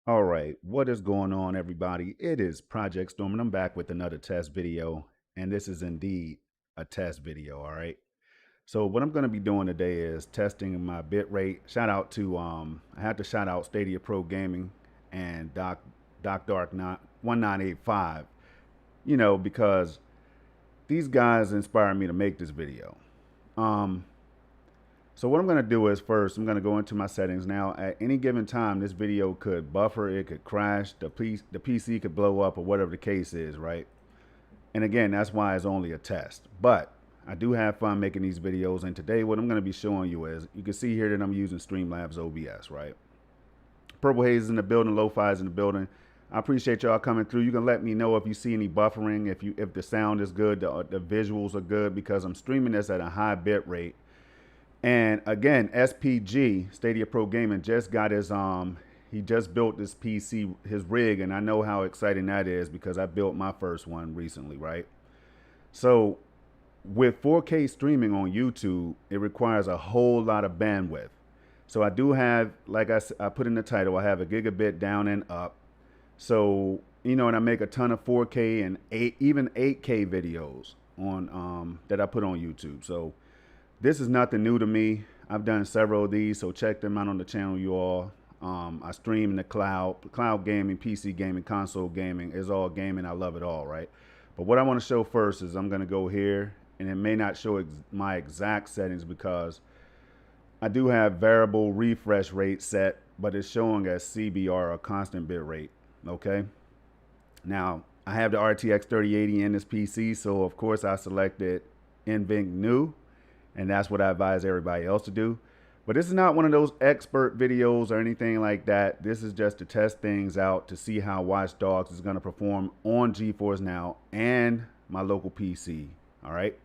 All right, what is going on, everybody? It is Project Storm, and I'm back with another test video, and this is indeed a test video. All right. So what I'm going to be doing today is testing my bit rate. Shout out to I had to shout out Stadia Pro Gaming and Doc Dark 1985. Because these guys inspired me to make this video. Um, So what I'm going to do is first, I'm going to go into my settings. Now, at any given time, this video could buffer, it could crash, the PC could blow up or whatever the case is, right? And again, that's why it's only a test. But I do have fun making these videos. And today what I'm going to be showing you is, you can see here that I'm using Streamlabs OBS, right? Purple Haze is in the building, Lo-Fi is in the building. I appreciate y'all coming through. You can let me know if you see any buffering, if the sound is good, the visuals are good, because I'm streaming this at a high bit rate. And again, SPG, Stadia Pro Gaming, just got his he just built this PC, his rig, and I know how exciting that is because I built my first one recently, right? So with 4K streaming on YouTube, it requires a whole lot of bandwidth. So I do have, like I put in the title, I have a gigabit down and up. So, and I make a ton of 4K and even 8K videos on that I put on YouTube. So this is nothing new to me. I've done several of these, so check them out on the channel, you all. I stream in the cloud gaming, PC gaming, console gaming. It's all gaming. I love it all, right? But what I want to show first is I'm going to go here, and it may not show my exact settings because I do have variable refresh rate set, but it's showing as CBR, a constant bit rate, okay? Now, I have the RTX 3080 in this PC, so of course I selected NVIDIA New, and that's what I advise everybody else to do. But this is not one of those expert videos or anything like that. This is just to test things out to see how Watch Dogs is going to perform on Geforce Now and my local PC. All right.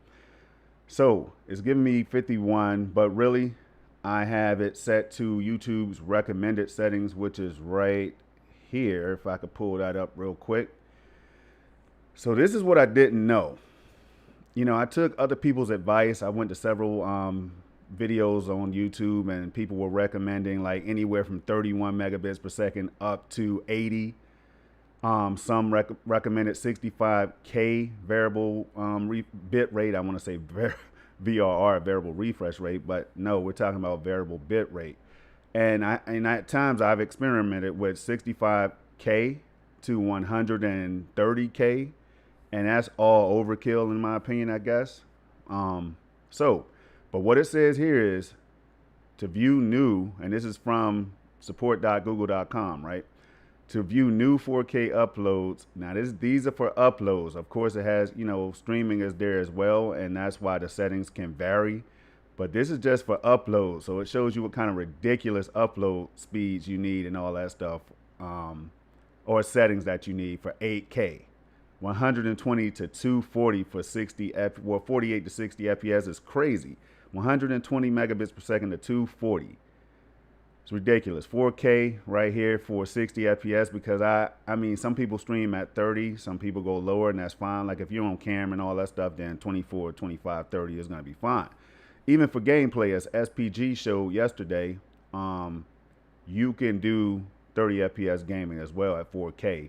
So it's giving me 51, but really I have it set to YouTube's recommended settings, which is right here. If I could pull that up real quick. So this is what I didn't know. I took other people's advice. I went to several videos on YouTube, and people were recommending like anywhere from 31 megabits per second up to 80. Some recommended 65K variable bit rate. I want to say VRR, variable refresh rate, but no, we're talking about variable bit rate. And at times I've experimented with 65K to 130K, and that's all overkill in my opinion, I guess. But what it says here is to view new, and this is from support.google.com, right? To view new 4K uploads. Now these are for uploads. Of course, it has, streaming is there as well, and that's why the settings can vary. But this is just for uploads, so it shows you what kind of ridiculous upload speeds you need and all that stuff, or settings that you need for 8K. 120 to 240 for 48 to 60 FPS is crazy. 120 megabits per second to 240. It's ridiculous. 4K right here for 60 FPS because I mean, some people stream at 30, some people go lower, and that's fine. Like if you're on camera and all that stuff, then 24, 25, 30 is going to be fine. Even for gameplay, as SPG showed yesterday, you can do 30 FPS gaming as well at 4K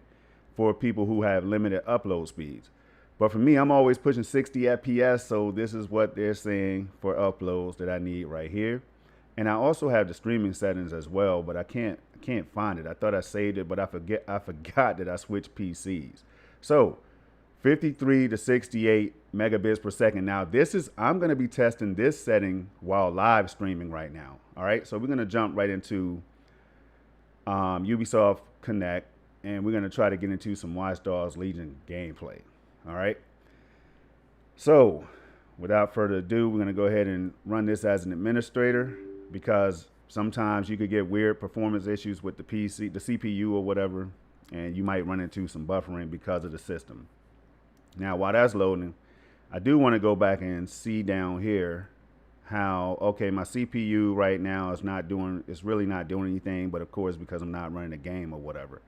for people who have limited upload speeds. But for me, I'm always pushing 60 FPS, so this is what they're saying for uploads that I need right here. And I also have the streaming settings as well, but I can't find it. I thought I saved it, but I forgot that I switched PCs. So 53 to 68 megabits per second. Now I'm going to be testing this setting while live streaming right now. All right, so we're going to jump right into Ubisoft Connect, and we're going to try to get into some Watch Dogs Legion gameplay. All right. So without further ado, we're going to go ahead and run this as an administrator because sometimes you could get weird performance issues with the PC, the CPU or whatever, and you might run into some buffering because of the system. Now, while that's loading, I do want to go back and see down here how, okay, my CPU right now it's really not doing anything, but of course, because I'm not running a game or whatever.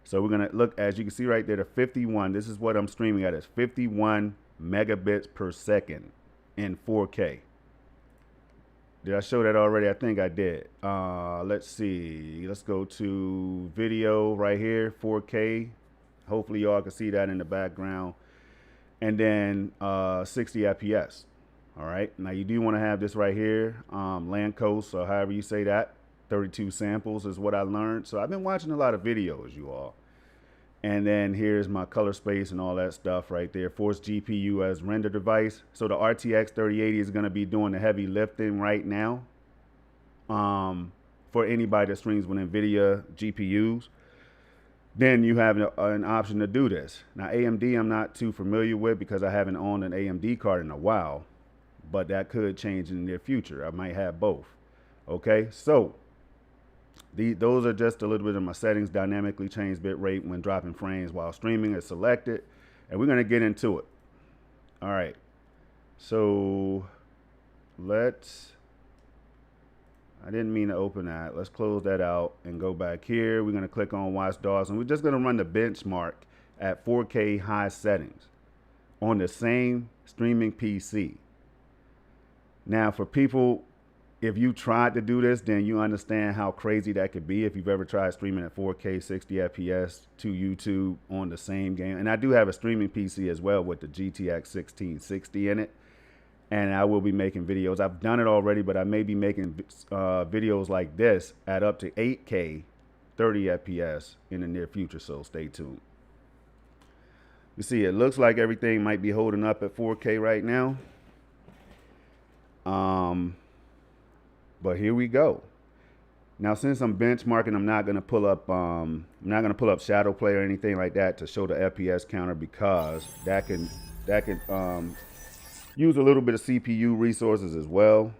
So we're going to look, as you can see right there, the 51. This is what I'm streaming at. It's 51 megabits per second in 4K. Did I show that already? I think I did. Let's see. Let's go to video right here, 4K. Hopefully y'all can see that in the background. And then 60 FPS. All right. Now you do want to have this right here, land coast, or however you say that. 32 samples is what I learned. So I've been watching a lot of videos, you all. And then here's my color space and all that stuff right there. Force GPU as render device. So the RTX 3080 is going to be doing the heavy lifting right now. For anybody that streams with NVIDIA GPUs, then you have an option to do this. Now AMD I'm not too familiar with because I haven't owned an AMD card in a while, but that could change in the near future. I might have both. Okay, so those are just a little bit of my settings. Dynamically change bit rate when dropping frames while streaming is selected, and we're going to get into it. All right, so I didn't mean to open that. Let's close that out and go back here. We're going to click on watch DOS, and we're just going to run the benchmark at 4K high settings on the same streaming PC. Now for people, if you tried to do this, then you understand how crazy that could be if you've ever tried streaming at 4K 60 FPS to YouTube on the same game. And I do have a streaming PC as well with the GTX 1660 in it. And I will be making videos. I've done it already, but I may be making videos like this at up to 8K 30 FPS in the near future, so stay tuned. You see, it looks like everything might be holding up at 4K right now. But here we go. Now, since I'm benchmarking, I'm not gonna pull up Shadow Play or anything like that to show the FPS counter, because that can use a little bit of CPU resources as well.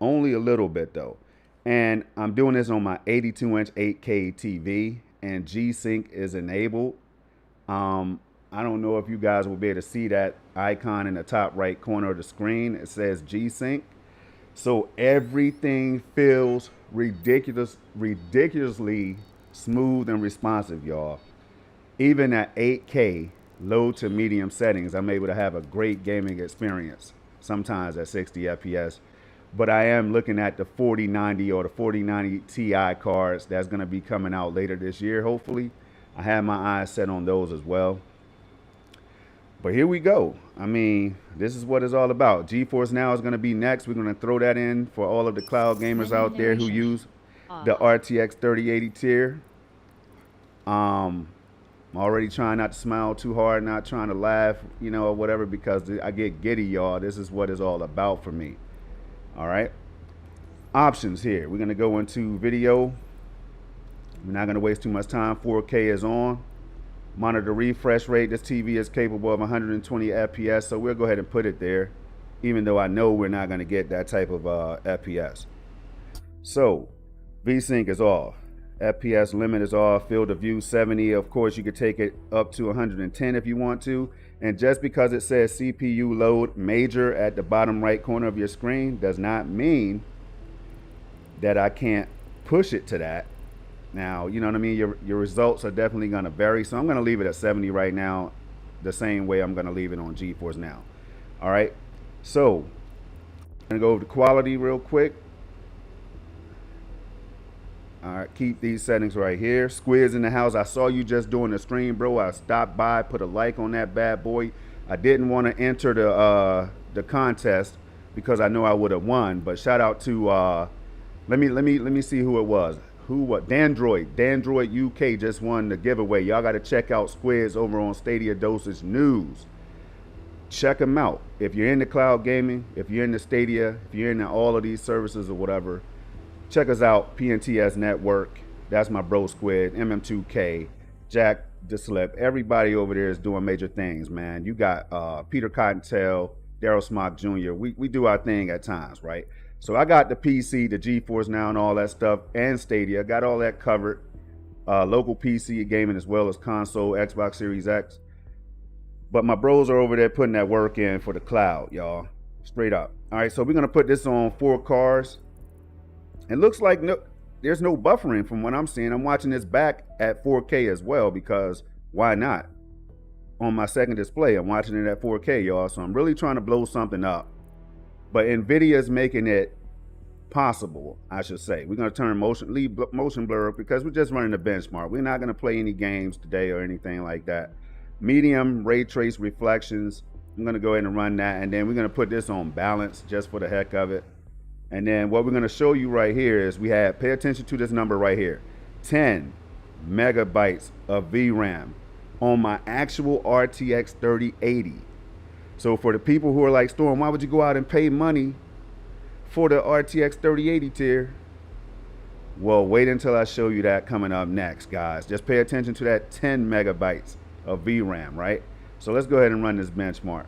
Only a little bit though. And I'm doing this on my 82-inch 8K TV, and G-Sync is enabled. I don't know if you guys will be able to see that icon in the top right corner of the screen. It says G-Sync. So everything feels ridiculously smooth and responsive, y'all. Even at 8K low to medium settings, I'm able to have a great gaming experience, sometimes at 60 FPS. But I am looking at the 4090 or the 4090 Ti cards that's going to be coming out later this year, hopefully. I have my eyes set on those as well. But here we go. I mean, this is what it's all about. Geforce Now is going to be next. We're going to throw that in for all of the cloud gamers out there who use the RTX 3080 tier. I'm already trying not to smile too hard, not trying to laugh, you know, or whatever, because I get giddy, y'all. This is what it's all about for me. All right. Options here. We're going to go into video. We're not going to waste too much time. 4K is on. Monitor refresh rate. This TV is capable of 120 FPS, so we'll go ahead and put it there, even though I know we're not going to get that type of FPS. So VSync is off. FPS limit is off. Field of view 70. Of course, you could take it up to 110 if you want to. And just because it says CPU load major at the bottom right corner of your screen does not mean that I can't push it to that. Now, you know what I mean? Your results are definitely going to vary. So I'm going to leave it at 70 right now, the same way I'm going to leave it on Geforce Now. All right. So I'm going to go over to quality real quick. All right, keep these settings right here. Squiz in the house. I saw you just doing the stream, bro. I stopped by, put a like on that bad boy. I didn't want to enter the contest because I know I would have won. But shout out to let me see who it was. Dandroid UK just won the giveaway. Y'all got to check out Squiz over on Stadia Dosage News. Check them out. If you're into cloud gaming, if you're into Stadia, if you're into all of these services or whatever, check us out. PNTS Network. That's my bro Squid. MM2K. Jack DeSlip. Everybody over there is doing major things, man. You got Peter Cottontail, Daryl Smock Jr. We do our thing at times, right? So I got the PC, the Geforce Now and all that stuff, and Stadia. Got all that covered. Local PC gaming as well as console, Xbox Series X. But my bros are over there putting that work in for the cloud, y'all. Straight up. All right, so we're going to put this on 4 cars. It looks like there's no buffering from what I'm seeing. I'm watching this back at 4K as well, because why not? On my second display, I'm watching it at 4K, y'all. So I'm really trying to blow something up. But NVIDIA is making it possible, I should say. We're going to turn leave motion blur because we're just running a benchmark. We're not going to play any games today or anything like that. Medium ray trace reflections. I'm going to go ahead and run that, and then we're going to put this on balance just for the heck of it. And then what we're going to show you right here is pay attention to this number right here, 10 megabytes of VRAM on my actual RTX 3080. So for the people who are like, Storm, why would you go out and pay money for the RTX 3080 tier? Well, wait until I show you that coming up next, guys. Just pay attention to that 10 megabytes of VRAM, right? So let's go ahead and run this benchmark.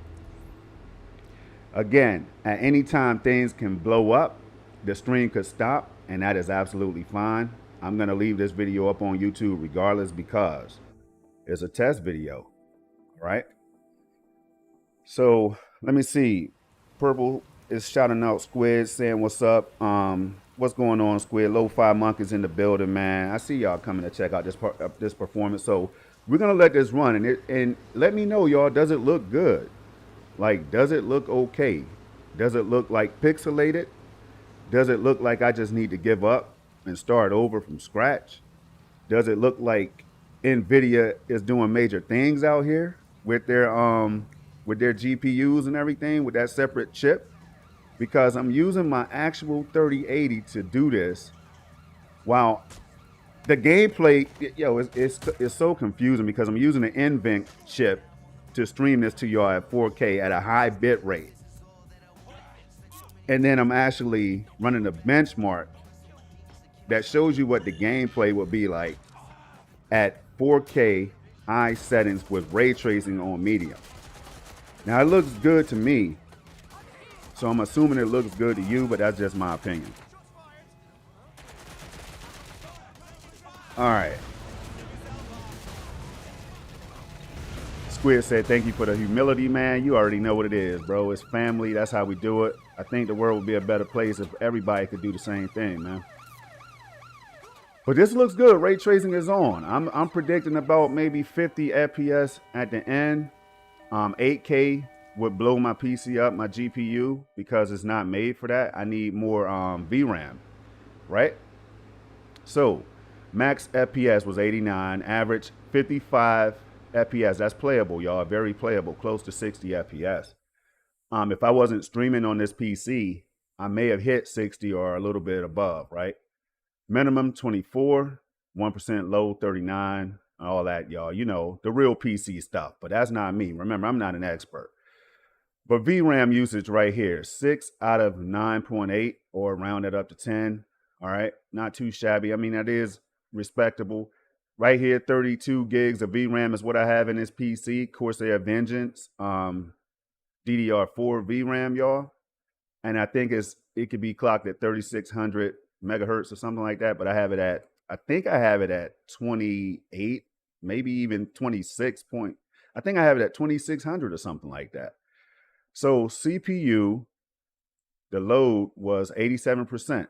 Again, at any time things can blow up, the stream could stop, and that is absolutely fine. I'm going to leave this video up on YouTube regardless because it's a test video, right? So let me see. Purple is shouting out Squid, saying what's up. What's going on, Squid? Lo-Fi Monkeys in the building, man. I see y'all coming to check out this performance. So we're gonna let this run, and let me know, y'all. Does it look good? Like, does it look okay? Does it look like pixelated? Does it look like I just need to give up and start over from scratch? Does it look like nvidia is doing major things out here with their GPUs and everything, with that separate chip? Because I'm using my actual 3080 to do this, while the gameplay, yo, it's so confusing because I'm using an NVIDIA chip to stream this to y'all at 4K at a high bit rate. And then I'm actually running a benchmark that shows you what the gameplay would be like at 4K high settings with ray tracing on medium. Now it looks good to me, so I'm assuming it looks good to you, but that's just my opinion. All right. Squid said, thank you for the humility, man. You already know what it is, bro. It's family. That's how we do it. I think the world would be a better place if everybody could do the same thing, man. But this looks good. Ray tracing is on. I'm predicting about maybe 50 FPS at the end. 8K would blow my PC up, my GPU, because it's not made for that. I need more VRAM, right? So max FPS was 89, average 55 FPS. That's playable, y'all. Very playable, close to 60 FPS. If I wasn't streaming on this PC, I may have hit 60 or a little bit above, right? Minimum 24, 1% low 39, all that, y'all. You know, the real PC stuff, but that's not me. Remember, I'm not an expert. But VRAM usage right here, 6 out of 9.8, or round it up to 10. All right, not too shabby. I mean, that is respectable. Right here, 32 gigs of VRAM is what I have in this PC. Corsair Vengeance, DDR4 VRAM, y'all. And I think it could be clocked at 3600 megahertz or something like that. But I have it at, I think I have it at 28, maybe even 26 point. I think I have it at 2600 or something like that. So CPU, the load was 87%.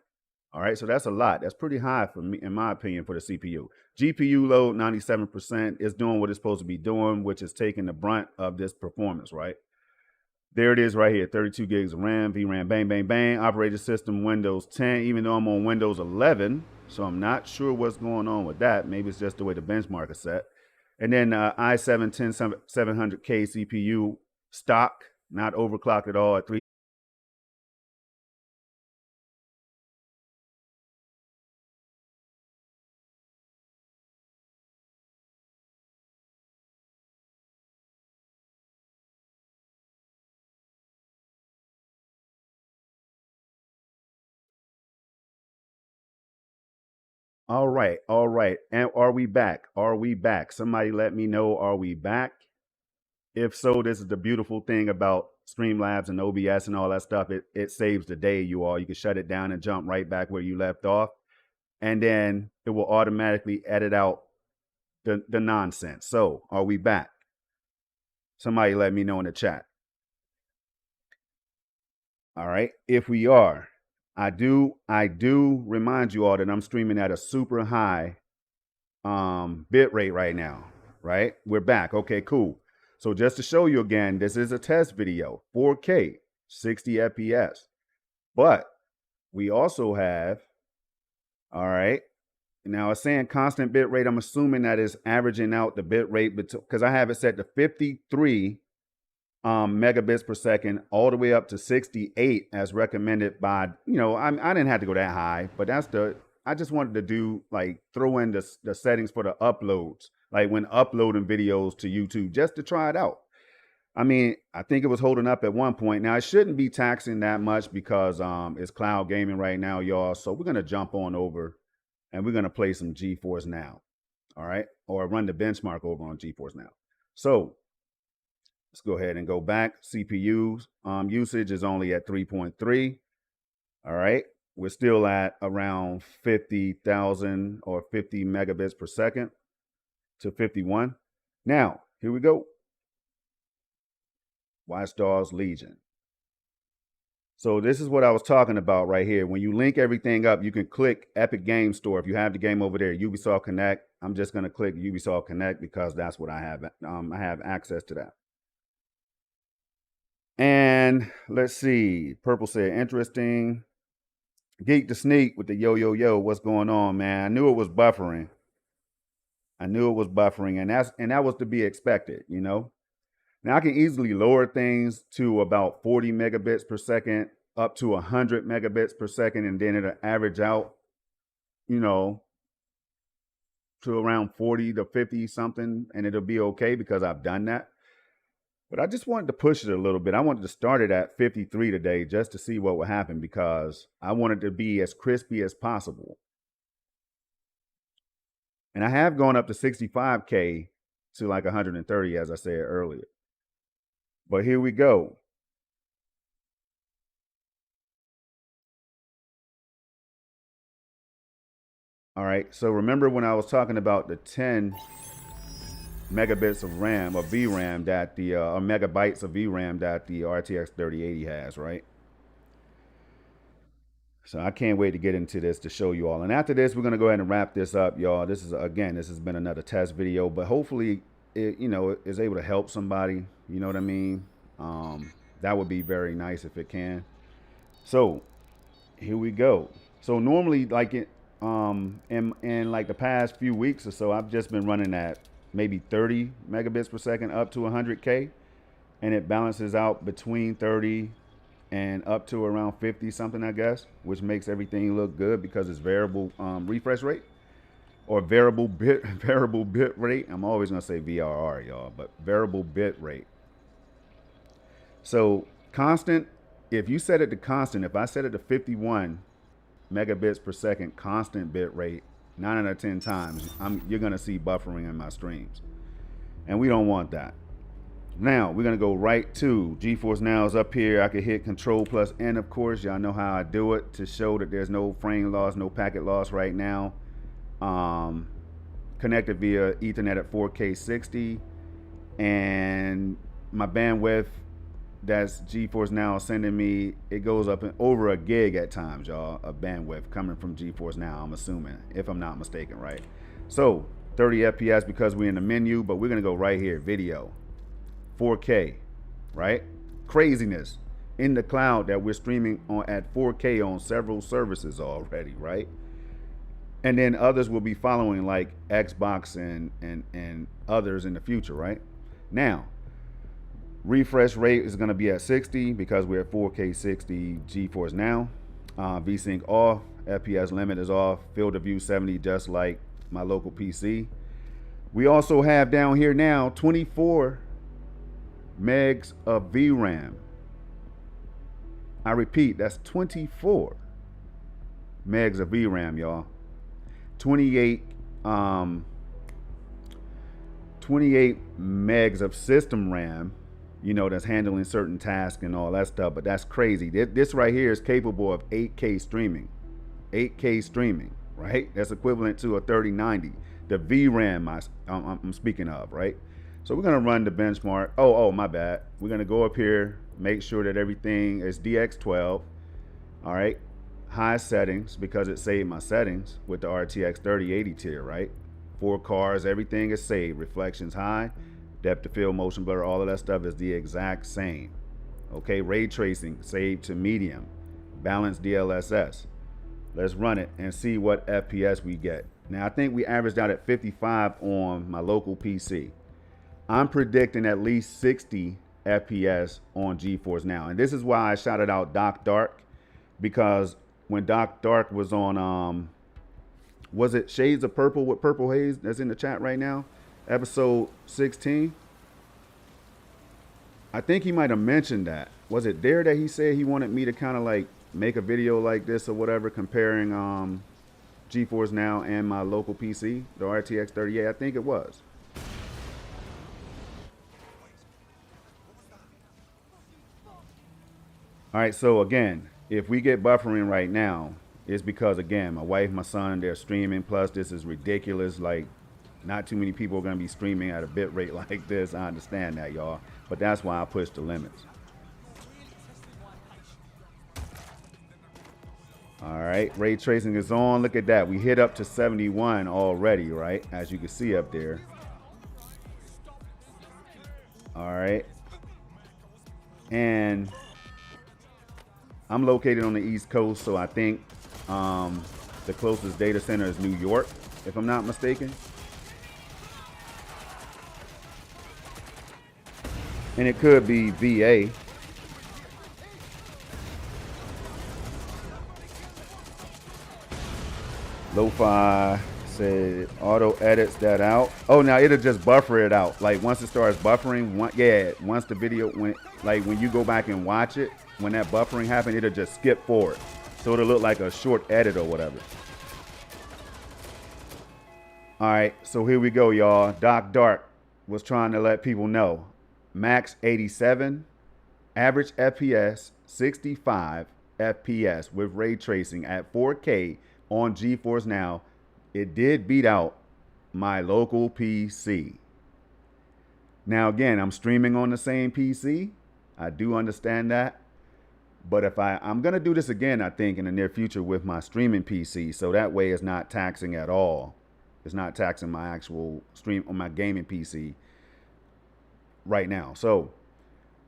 All right, so that's a lot. That's pretty high for me, in my opinion, for the CPU. GPU load, 97%, is doing what it's supposed to be doing, which is taking the brunt of this performance, right? There it is right here, 32 gigs of RAM, VRAM, bang, bang, bang. Operating system, Windows 10, even though I'm on Windows 11, so I'm not sure what's going on with that. Maybe it's just the way the benchmark is set. And then i7 10700K CPU, stock, not overclocked at all at 3. All right, all right. And are we back? Are we back? Somebody let me know, are we back? If so, this is the beautiful thing about Streamlabs and OBS and all that stuff. It saves the day, you all. You can shut it down and jump right back where you left off. And then it will automatically edit out the nonsense. So, are we back? Somebody let me know in the chat. All right. If we are, I do remind you all that I'm streaming at a super high bit rate right now, right? We're back. Okay, cool. So just to show you again, this is a test video, 4K, 60 FPS. But we also have, all right, now it's saying constant bit rate. I'm assuming that is averaging out the bit rate because I have it set to 53 megabits per second all the way up to 68 as recommended by, I didn't have to go that high, but I just wanted to do like throw in the settings for the uploads, like when uploading videos to YouTube, just to try it out. I mean, I think it was holding up at one point. Now it shouldn't be taxing that much because it's cloud gaming right now, y'all. So we're gonna jump on over and we're gonna play some Geforce Now. All right, or run the benchmark over on Geforce Now. So let's go ahead and go back. CPU usage is only at 3.3. All right, we're still at around 50,000 or 50 megabits per second to 51. Now here we go. Watch Dogs Legion. So this is what I was talking about right here. When you link everything up, you can click Epic Game Store. If you have the game over there, Ubisoft Connect, I'm just going to click Ubisoft Connect because that's what I have. I have access to that. And let's see. Purple said, interesting. Geek to Sneak with the yo. What's going on, man? I knew it was buffering. And that was to be expected, Now I can easily lower things to about 40 megabits per second up to 100 megabits per second, and then it'll average out, to around 40 to 50 something, and it'll be okay because I've done that. But I just wanted to push it a little bit. I wanted to start it at 53 today just to see what would happen because I wanted to be as crispy as possible. And I have gone up to 65K to like 130, as I said earlier. But here we go. All right, so remember when I was talking about the 10 megabits of RAM or VRAM that the or megabytes of VRAM that the RTX 3080 has, right? So I can't wait to get into this to show you all. And after this, we're gonna go ahead and wrap this up, y'all. This has been another test video, but hopefully it, is able to help somebody. You know what I mean? That would be very nice if it can. So here we go. So normally, like in like the past few weeks or so, I've just been running at maybe 30 megabits per second up to 100K, and it balances out between 30 and up to around 50 something, I guess, which makes everything look good because it's variable refresh rate or variable bit rate. I'm always gonna say VRR, y'all, but variable bit rate. So constant, if you set it to constant, if I set it to 51 megabits per second constant bit rate, 9 out of 10 times, you're gonna see buffering in my streams. And we don't want that. Now we're gonna go right to Geforce Now is up here. I can hit Control plus N, of course. Y'all know how I do it to show that there's no frame loss, no packet loss right now. Connected via Ethernet at 4K 60, and my bandwidth that's Geforce Now sending me, it goes up in over a gig at times, y'all, of bandwidth coming from Geforce Now, I'm assuming, if I'm not mistaken, right? So 30 FPS because we're in the menu, but we're gonna go right here, video, 4K, right? Craziness in the cloud that we're streaming on at 4K on several services already, right? And then others will be following, like Xbox and others in the future, right? Now, refresh rate is going to be at 60 because we're at 4K 60 Geforce Now. VSync off, FPS limit is off, field of view 70 just like my local PC. We also have down here now 24 megs of VRAM. I repeat, that's 24 megs of VRAM, y'all. 28 megs of system RAM, that's handling certain tasks and all that stuff, but that's crazy. This right here is capable of 8K streaming. 8K streaming, right? That's equivalent to a 3090. The VRAM I'm speaking of, right? So we're gonna run the benchmark. Oh, my bad. We're gonna go up here, make sure that everything is DX12. All right, high settings because it saved my settings with the RTX 3080 tier, right? 4 cars, everything is saved. Reflections high, depth of field, motion blur, all of that stuff is the exact same. Okay, ray tracing saved to medium. balanced DLSS. Let's run it and see what FPS we get. Now, I think we averaged out at 55 on my local PC. I'm predicting at least 60 FPS on Geforce Now. And this is why I shouted out Doc Dark, because when Doc Dark was on, was it Shades of Purple with Purple Haze that's in the chat right now? Episode 16. I think he might have mentioned that. Was it there that he said he wanted me to kind of like make a video like this or whatever, comparing Geforce Now and my local PC, the RTX 3080? I think it was. All right, so again, if we get buffering right now, it's because, again, my wife, my son, they're streaming. Plus, this is ridiculous. Like, not too many people are going to be streaming at a bit rate like this. I understand that, y'all. But that's why I push the limits. All right, ray tracing is on. Look at that. We hit up to 71 already, right? As you can see up there. All right. And I'm located on the East Coast, so I think the closest data center is New York, if I'm not mistaken. And it could be VA. Lo-fi said auto edits that out. Oh, now it'll just buffer it out. Like once it starts buffering, once the video went, like when you go back and watch it, when that buffering happened, it'll just skip forward. So it'll look like a short edit or whatever. All right, so here we go, y'all. Doc Dark was trying to let people know. Max 87, average FPS 65 FPS with ray tracing at 4K on Geforce Now. It did beat out my local PC. Now again, I'm streaming on the same PC. I do understand that. But if I'm gonna do this again, I think in the near future with my streaming PC, so that way it's not taxing at all. It's not taxing my actual stream on my gaming PC right now. So,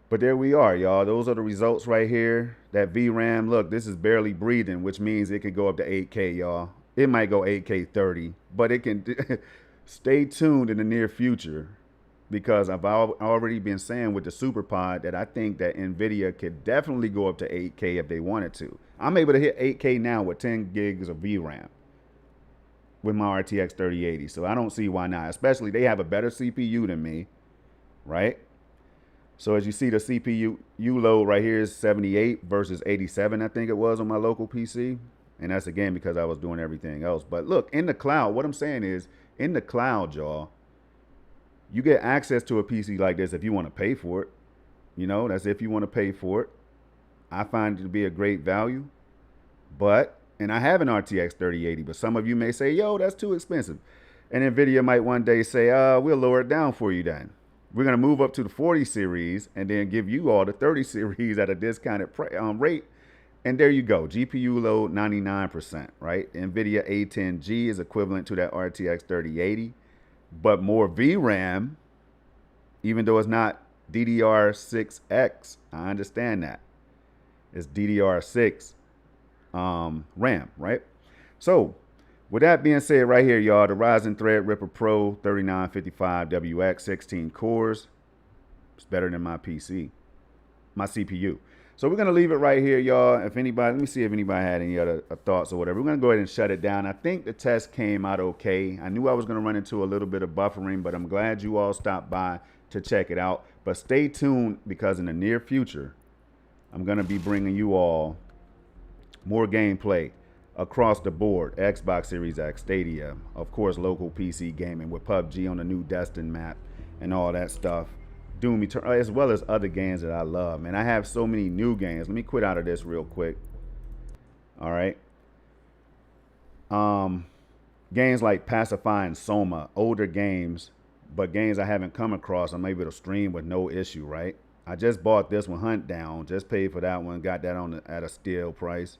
but there we are, y'all. Those are the results right here. That VRAM, look, this is barely breathing, which means it could go up to 8K, y'all. It might go 8K 30, but it can stay tuned in the near future, because I've already been saying with the SuperPod that I think that NVIDIA could definitely go up to 8K if they wanted to. I'm able to hit 8K now with 10 gigs of VRAM with my RTX 3080, so I don't see why not. Especially they have a better CPU than me, right? So as you see, the CPU load right here is 78 versus 87, I think it was on my local PC. And that's again because I was doing everything else. But look, in the cloud, what I'm saying is, in the cloud, y'all, you get access to a PC like this if you want to pay for it. You know, that's if you want to pay for it. I find it to be a great value. But, and I have an RTX 3080, but some of you may say, yo, that's too expensive. And NVIDIA might one day say, we'll lower it down for you then. We're going to move up to the 40 series and then give you all the 30 series at a discounted rate. And there you go. GPU load 99%, right? NVIDIA A10G is equivalent to that RTX 3080. But more VRAM, even though it's not DDR6X, I understand that. It's DDR6 RAM, right? So, with that being said right here, y'all, the Ryzen Threadripper Pro 3955WX, 16 cores. It's better than my PC, my CPU. So we're going to leave it right here, y'all. If anybody, let me see if anybody had any other thoughts or whatever. We're going to go ahead and shut it down. I think the test came out okay. I knew I was going to run into a little bit of buffering, but I'm glad you all stopped by to check it out. But stay tuned, because in the near future, I'm going to be bringing you all more gameplay across the board. Xbox Series X, Stadia, of course, local PC gaming with PUBG on the new Destin map and all that stuff. Doom Eternal, as well as other games that I love. Man, I have so many new games. Let me quit out of this real quick. All right. Games like Pacify and Soma, older games, but games I haven't come across, I'm able to stream with no issue, right? I just bought this one, Hunt Down. Just paid for that one. Got that on at a steal price.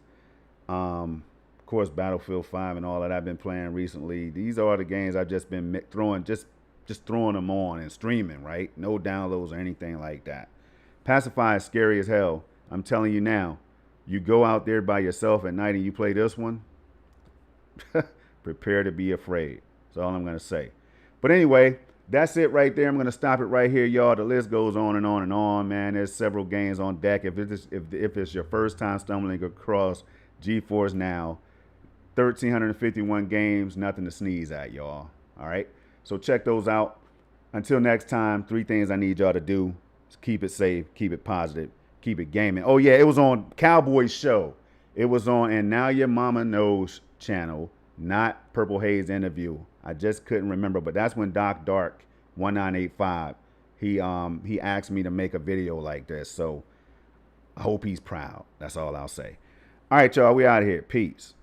Of course, Battlefield 5 and all that I've been playing recently. These are the games I've just been throwing, just throwing them on and streaming, right? No downloads or anything like that. Pacify is scary as hell. I'm telling you now. you go out there by yourself at night and you play this one, prepare to be afraid. That's all I'm going to say. But anyway, that's it right there. I'm going to stop it right here, y'all. The list goes on and on and on, man. There's several games on deck. If it's your first time stumbling across Geforce Now, 1,351 games, nothing to sneeze at, y'all. All right? So check those out. Until next time, 3 things I need y'all to do. Keep it safe, keep it positive, keep it gaming. Oh, yeah, it was on Cowboy's show. It was on And Now Your Mama Knows channel, not Purple Haze Interview. I just couldn't remember, but that's when Doc Dark 1985, he asked me to make a video like this. So I hope he's proud. That's all I'll say. All right, y'all, we out of here. Peace.